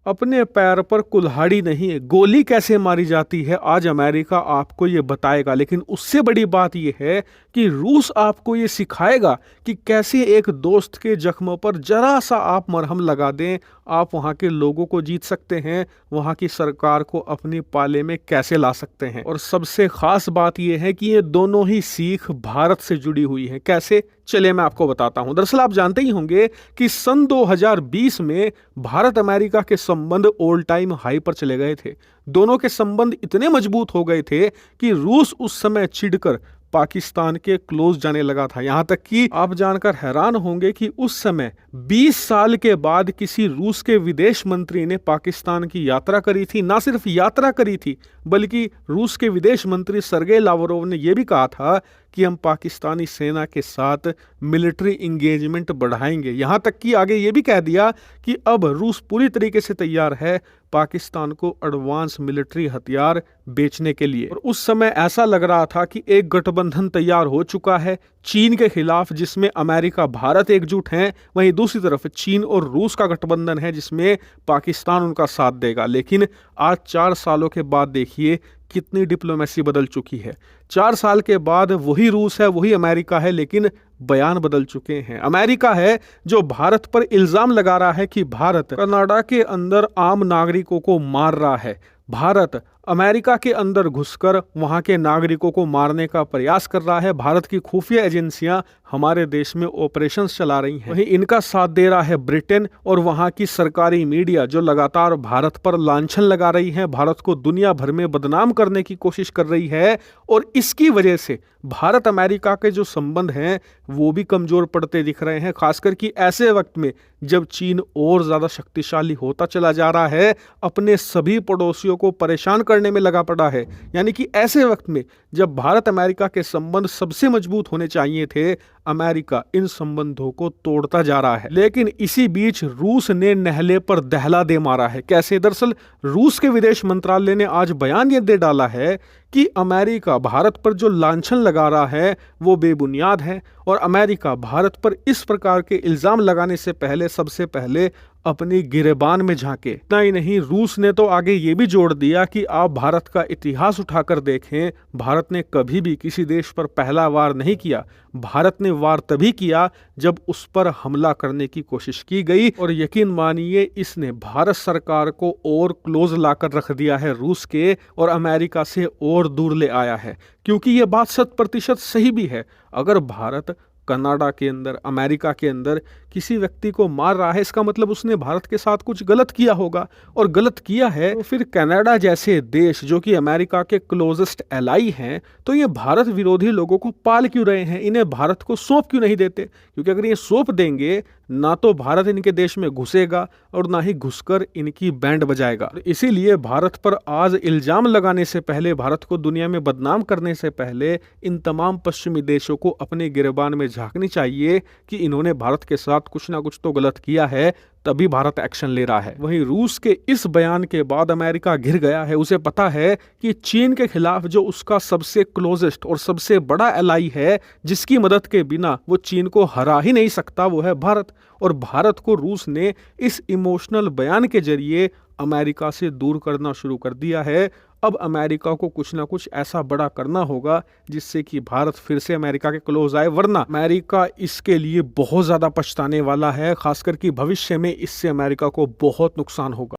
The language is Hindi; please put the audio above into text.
अपने पैर पर कुल्हाड़ी नहीं गोली कैसे मारी जाती है आज अमेरिका आपको ये बताएगा। लेकिन उससे बड़ी बात यह है कि रूस आपको ये सिखाएगा कि कैसे एक दोस्त के जख्मों पर जरा सा आप मरहम लगा दें, आप वहां के लोगों को जीत सकते हैं, वहां की सरकार को अपनी पाले में कैसे ला सकते हैं। और सबसे खास बात यह है कि ये दोनों ही सीख भारत से जुड़ी हुई है। कैसे, चलिए मैं आपको बताता हूं। दरअसल आप जानते ही होंगे कि सन 2020 में भारत अमेरिका के संबंध ऑल टाइम हाई पर चले गए थे। दोनों के संबंध इतने मजबूत हो गए थे कि रूस उस समय चिढ़कर पाकिस्तान के क्लोज जाने लगा था। यहां तक कि आप जानकर हैरान होंगे कि उस समय 20 साल के बाद किसी रूस के विदेश मंत्री ने पाकिस्तान की यात्रा करी थी। ना सिर्फ यात्रा करी थी, बल्कि रूस के विदेश मंत्री सरगेई लावरोव ने यह भी कहा था कि हम पाकिस्तानी सेना के साथ मिलिट्री इंगेजमेंट बढ़ाएंगे। यहां तक कि आगे ये भी कह दिया कि अब रूस पूरी तरीके से तैयार है पाकिस्तान को एडवांस मिलिट्री हथियार बेचने के लिए। और उस समय ऐसा लग रहा था कि एक गठबंधन तैयार हो चुका है चीन के खिलाफ, जिसमें अमेरिका भारत एकजुट हैं, वहीं दूसरी तरफ चीन और रूस का गठबंधन है जिसमें पाकिस्तान उनका साथ देगा। लेकिन आज 4 सालों के बाद देखिए कितनी डिप्लोमेसी बदल चुकी है। 4 साल के बाद वही रूस है, वही अमेरिका है, लेकिन बयान बदल चुके हैं। अमेरिका है जो भारत पर इल्जाम लगा रहा है कि भारत कनाडा के अंदर आम नागरिकों को मार रहा है। भारत अमेरिका के अंदर घुसकर वहां के नागरिकों को मारने का प्रयास कर रहा है। भारत की खुफिया एजेंसियां हमारे देश में ऑपरेशंस चला रही हैं। वहीं इनका साथ दे रहा है ब्रिटेन और वहां की सरकारी मीडिया जो लगातार भारत पर लांछन लगा रही है, भारत को दुनिया भर में बदनाम करने की कोशिश कर रही है। और इसकी वजह से भारत अमेरिका के जो संबंध हैं वो भी कमजोर पड़ते दिख रहे हैं। खासकर कि ऐसे वक्त में जब चीन और ज्यादा शक्तिशाली होता चला जा रहा है, अपने सभी पड़ोसियों को परेशान करने में लगा पड़ा है। यानी कि ऐसे वक्त में जब भारत अमेरिका के संबंध सबसे मजबूत होने चाहिए थे, अमेरिका इन संबंधों को तोड़ता जा रहा है। लेकिन इसी बीच रूस ने नहले पर दहला दे मारा है। कैसे? दरअसल रूस के विदेश मंत्रालय ने आज बयान ये दे डाला है कि अमेरिका भारत पर जो लांछन लगा रहा है वो बेबुनियाद है और अमेरिका भारत पर इस प्रकार के इल्जाम लगाने से पहले सबसे पहले अपनी गिरेबान में झांके। इतना ही नहीं, रूस ने तो आगे ये भी जोड़ दिया कि आप भारत का इतिहास उठाकर देखें, भारत ने कभी भी किसी देश पर पहला वार नहीं किया। भारत ने वार तभी किया जब उस पर हमला करने की कोशिश की गई। और यकीन मानिए इसने भारत सरकार को और क्लोज लाकर रख दिया है रूस के, और अमेरिका से और दूर ले आया है। क्योंकि यह बात 100% सही भी है। अगर भारत कनाडा के अंदर, अमेरिका के अंदर किसी व्यक्ति को मार रहा है, इसका मतलब उसने भारत के साथ कुछ गलत किया होगा, और गलत किया है तो फिर कनाडा जैसे देश जो कि अमेरिका के क्लोजेस्ट एलाई हैं, तो ये भारत विरोधी लोगों को पाल क्यों रहे हैं? इन्हें भारत को सौंप क्यों नहीं देते? क्योंकि अगर ये सौंप देंगे ना तो भारत इनके देश में घुसेगा और ना ही घुसकर इनकी बैंड बजाएगा। इसीलिए भारत पर आज इल्जाम लगाने से पहले, भारत को दुनिया में बदनाम करने से पहले इन तमाम पश्चिमी देशों को अपने गिरेबान में झांकनी चाहिए कि इन्होंने भारत के साथ कुछ ना कुछ तो गलत किया है, तभी भारत एक्शन ले रहा है। वहीं रूस के इस बयान के बाद अमेरिका घिर गया है। उसे पता है कि चीन के खिलाफ जो उसका सबसे क्लोजेस्ट और सबसे बड़ा एलाई है, जिसकी मदद के बिना वो चीन को हरा ही नहीं सकता, वो है भारत। और भारत को रूस ने इस इमोशनल बयान के जरिए अमेरिका से दूर करना शुरू कर दिया है। अब अमेरिका को कुछ ना कुछ ऐसा बड़ा करना होगा जिससे कि भारत फिर से अमेरिका के क्लोज आए, वरना अमेरिका इसके लिए बहुत ज्यादा पछताने वाला है। खासकर कि भविष्य में इससे अमेरिका को बहुत नुकसान होगा।